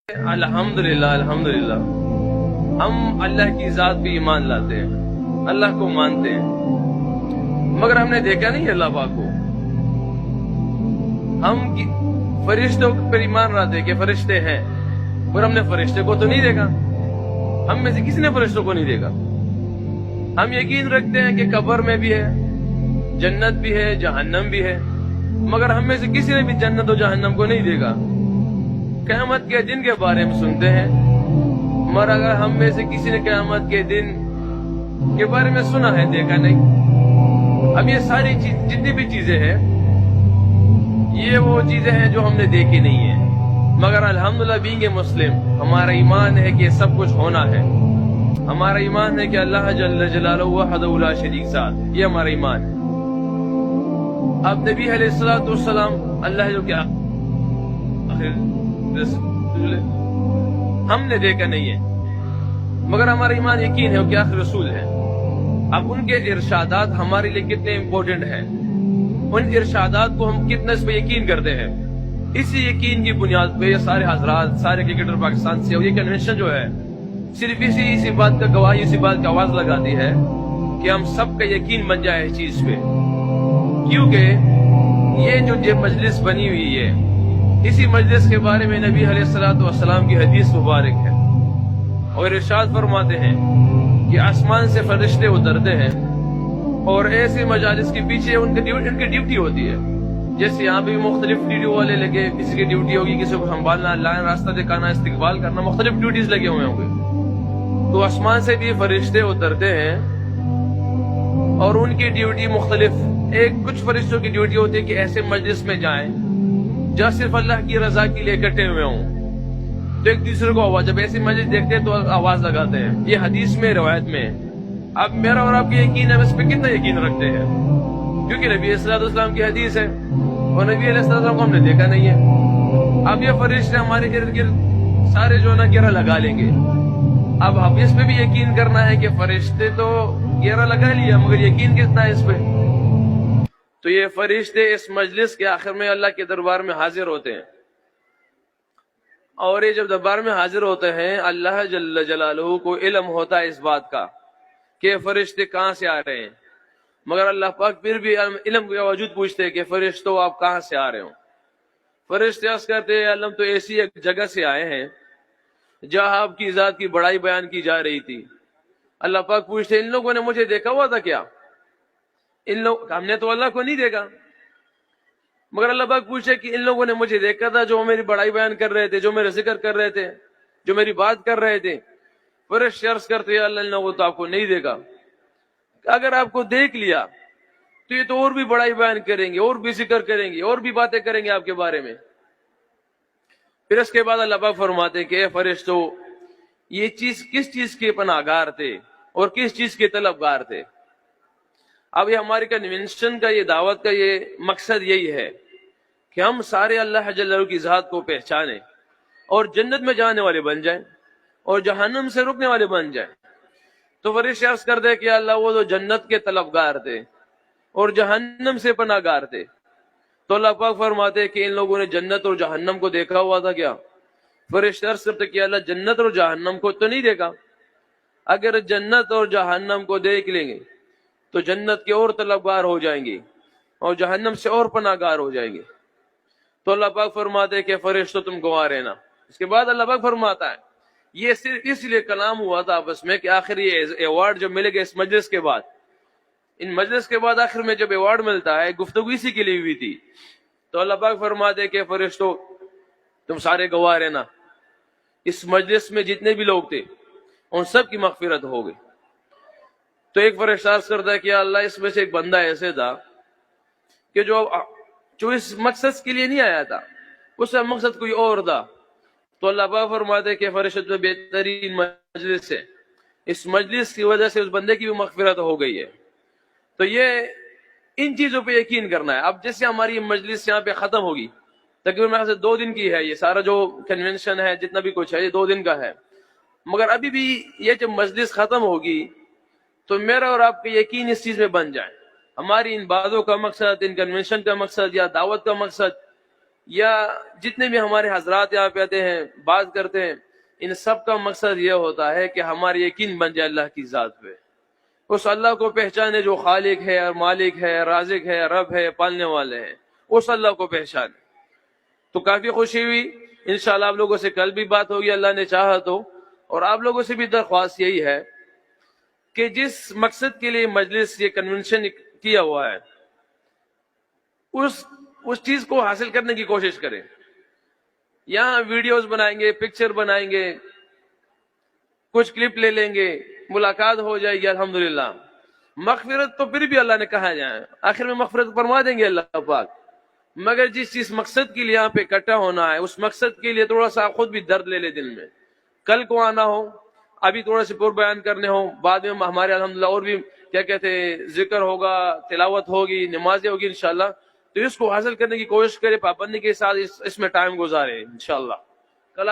الحمدللہ الحمدللہ ہم اللہ کی ذات پہ ایمان لاتے ہیں، اللہ کو مانتے ہیں، مگر ہم نے دیکھا نہیں اللہ پاک کو۔ ہم فرشتوں پر ایمان لاتے ہیں کہ فرشتے ہیں، پر ہم نے فرشتے کو تو نہیں دیکھا، ہم میں سے کسی نے فرشتوں کو نہیں دیکھا۔ ہم یقین رکھتے ہیں کہ قبر میں بھی ہے، جنت بھی ہے، جہنم بھی ہے، مگر ہم میں سے کسی نے بھی جنت و جہنم کو نہیں دیکھا۔ قیامت کے دن کے بارے میں سنتے ہیں، مگر اگر ہم میں سے کسی نے قیامت کے دن کے بارے میں سنا ہے، دیکھا نہیں۔ اب یہ ساری جتنی بھی چیزیں ہیں، یہ وہ چیزیں ہیں جو ہم نے دیکھی نہیں ہیں، مگر الحمدللہ بینگ اے مسلم ہمارا ایمان ہے کہ سب کچھ ہونا ہے۔ ہمارا ایمان ہے کہ اللہ جل جلالہ وحدہ لا شریک ذات، یہ ہمارا ایمان ہے۔ اب نبی علیہ الصلوۃ والسلام اللہ جو کیا ہم نے دیکھا نہیں ہے، مگر ہمارا ایمان یقین ہے کہ آخر رسول ہے۔ اب ان کے ارشادات ہمارے لیے کتنے امپورٹنٹ ہیں، ان ارشادات کو ہم کتنا اس پہ یقین کرتے ہیں۔ اسی یقین کی بنیاد پہ یہ سارے حضرات، سارے کرکٹر پاکستان سے، اور یہ کنونشن جو ہے صرف اسی بات کا گواہی، اسی بات کی آواز لگاتی ہے کہ ہم سب کا یقین بن جائے اس چیز پہ، کیونکہ یہ جو مجلس بنی ہوئی ہے، اسی مجلس کے بارے میں نبی علیہ الصلوۃ والسلام کی حدیث مبارک ہے، اور ارشاد فرماتے ہیں کہ آسمان سے فرشتے اترتے ہیں اور ایسے مجالس کے پیچھے ان کی ڈیوٹی ہوتی ہے۔ جیسے یہاں بھی مختلف ڈیوٹی والے لگے، کسی کی ڈیوٹی ہوگی کسی کو سنبھالنا، لائن راستہ دکھانا، استقبال کرنا، مختلف ڈیوٹیز لگے ہوئے ہوں گے۔ تو آسمان سے بھی فرشتے اترتے ہیں اور ان کی ڈیوٹی مختلف، کچھ فرشتوں کی ڈیوٹی ہوتی ہے کہ ایسے مجلس میں جائیں جہاں صرف اللہ کی رضا کے لیے اکٹھے ہوئے ہوں، تو ایک دوسرے کو آواز، جب ایسی مجلس دیکھتے ہیں تو آواز لگاتے ہیں۔ یہ حدیث میں، روایت میں۔ اب میرا اور آپ کی یقین ہے، اس پہ کتنا یقین رکھتے ہیں، کیونکہ نبی علیہ الصلوۃ والسلام کی حدیث ہے اور نبی علیہ الصلوۃ والسلام کو ہم نے دیکھا نہیں ہے۔ اب یہ فرشتے ہمارے ارد گرد سارے جو نا گیرہ لگا لیں گے۔ اب ہم اس پہ بھی یقین کرنا ہے کہ فرشتے تو گیرہ لگا لیا، مگر یقین کتنا ہے اس پہ؟ تو یہ فرشتے اس مجلس کے آخر میں اللہ کے دربار میں حاضر ہوتے ہیں، اور یہ جب دربار میں حاضر ہوتے ہیں، اللہ جل جلالہ کو علم ہوتا ہے اس بات کا کہ فرشتے کہاں سے آ رہے ہیں، مگر اللہ پاک پھر بھی علم کے باوجود پوچھتے ہیں کہ فرشتوں آپ کہاں سے آ رہے ہو؟ فرشتے عرض کرتے ہیں اللہ تو ایسی ایک جگہ سے آئے ہیں جہاں آپ کی ذات کی بڑائی بیان کی جا رہی تھی۔ اللہ پاک پوچھتے ان لوگوں نے مجھے دیکھا ہوا تھا کیا؟ ہم نے تو اللہ کو نہیں دیکھا، مگر اللہ پاک پوچھے کہ ان لوگوں نے مجھے دیکھا تھا جو میری بڑائی بیان کر رہے تھے، جو میرا ذکر کر رہے تھے، جو میری بات کر رہے تھے۔ فرشتے عرض کرتے ہیں اللہ نے وہ تو آپ کو نہیں دیکھا، اگر آپ کو دیکھ لیا تو یہ تو اور بھی بڑائی بیان کریں گے، اور بھی ذکر کریں گے، اور بھی باتیں کریں گے آپ کے بارے میں۔ پھر اس کے بعد اللہ پاک فرماتے ہیں کہ اے فرشتو، یہ چیز کس چیز کے پناہ گار تھے اور کس چیز کے طلبگار تھے؟ اب یہ ہماری کنونشن کا، یہ دعوت کا یہ مقصد یہی ہے کہ ہم سارے اللہ جل جلالہ کی ذات کو پہچانیں اور جنت میں جانے والے بن جائیں اور جہنم سے رکنے والے بن جائیں۔ تو فرشتے عرض کر دے کہ اللہ وہ تو جنت کے طلبگار تھے اور جہنم سے پناہ گار تھے۔ تو اللہ پاک فرماتے کہ ان لوگوں نے جنت اور جہنم کو دیکھا ہوا تھا کیا؟ فرشتے عرض کرتے کہ اللہ جنت اور جہنم کو تو نہیں دیکھا، اگر جنت اور جہنم کو دیکھ لیں گے تو جنت کے اور طلبگار ہو جائیں گے اور جہنم سے اور پناہ گار ہو جائیں گے۔ تو اللہ پاک فرماتے کہ فرشتوں تم گواہ رہنا۔ اس کے بعد اللہ پاک فرماتا ہے یہ صرف اس لیے کلام ہوا تھا آپس میں کہ آخر یہ ایوارڈ جب ملے گا اس مجلس کے بعد، ان مجلس کے بعد آخر میں جب ایوارڈ ملتا ہے، گفتگو اسی کے لیے ہوئی تھی۔ تو اللہ پاک فرماتے کہ فرشتوں تم سارے گواہ رہنا، اس مجلس میں جتنے بھی لوگ تھے ان سب کی مغفرت ہو گئی۔ تو ایک فرشتہ عرض کرتا ہے کہ اللہ اس میں سے ایک بندہ ایسے تھا کہ جو اس مقصد کے لیے نہیں آیا تھا، اس کا مقصد کوئی اور تھا۔ تو اللہ پاک فرماتے ہیں کہ فرشتوں میں بہترین مجلس ہے، اس مجلس کی وجہ سے اس بندے کی بھی مغفرت ہو گئی ہے۔ تو یہ ان چیزوں پہ یقین کرنا ہے۔ اب جیسے ہماری مجلس یہاں پہ ختم ہوگی، تقریباً میرے سے 2 دن کی ہے، یہ سارا جو کنونشن ہے جتنا بھی کچھ ہے یہ 2 دن کا ہے، مگر ابھی بھی یہ جب مجلس ختم ہوگی تو میرا اور آپ کا یقین اس چیز میں بن جائے، ہماری ان باتوں کا مقصد، ان کنونشن کا مقصد یا دعوت کا مقصد یا جتنے بھی ہمارے حضرات یہاں پہ آتے ہیں بات کرتے ہیں، ان سب کا مقصد یہ ہوتا ہے کہ ہماری یقین بن جائے اللہ کی ذات پہ، اس اللہ کو پہچانے جو خالق ہے اور مالک ہے، رازق ہے، رب ہے، پالنے والے ہیں، اس اللہ کو پہچانے۔ تو کافی خوشی ہوئی، انشاءاللہ آپ لوگوں سے کل بھی بات ہوگی اللہ نے چاہا تو، اور آپ لوگوں سے بھی درخواست یہی ہے کہ جس مقصد کے لیے مجلس یہ کنونشن کیا ہوا ہے اس چیز کو حاصل کرنے کی کوشش کریں۔ یہاں ویڈیوز بنائیں گے، پکچر بنائیں گے، کچھ کلپ لے لیں گے، ملاقات ہو جائے گی الحمدللہ۔ مغفرت تو پھر بھی اللہ نے کہا جائے، آخر میں مغفرت فرما دیں گے اللہ پاک، مگر جس مقصد کے لیے یہاں پہ اکٹھا ہونا ہے اس مقصد کے لیے تھوڑا سا خود بھی درد لے لے دل میں، کل کو آنا ہو، ابھی تھوڑا سے پر بیان کرنے ہوں، بعد میں ہمارے الحمدللہ اور بھی کیا کہتے ہیں ذکر ہوگا، تلاوت ہوگی، نمازیں ہوگی انشاءاللہ، تو اس کو حاصل کرنے کی کوشش کرے، پابندی کے ساتھ اس میں ٹائم گزارے انشاءاللہ۔ کل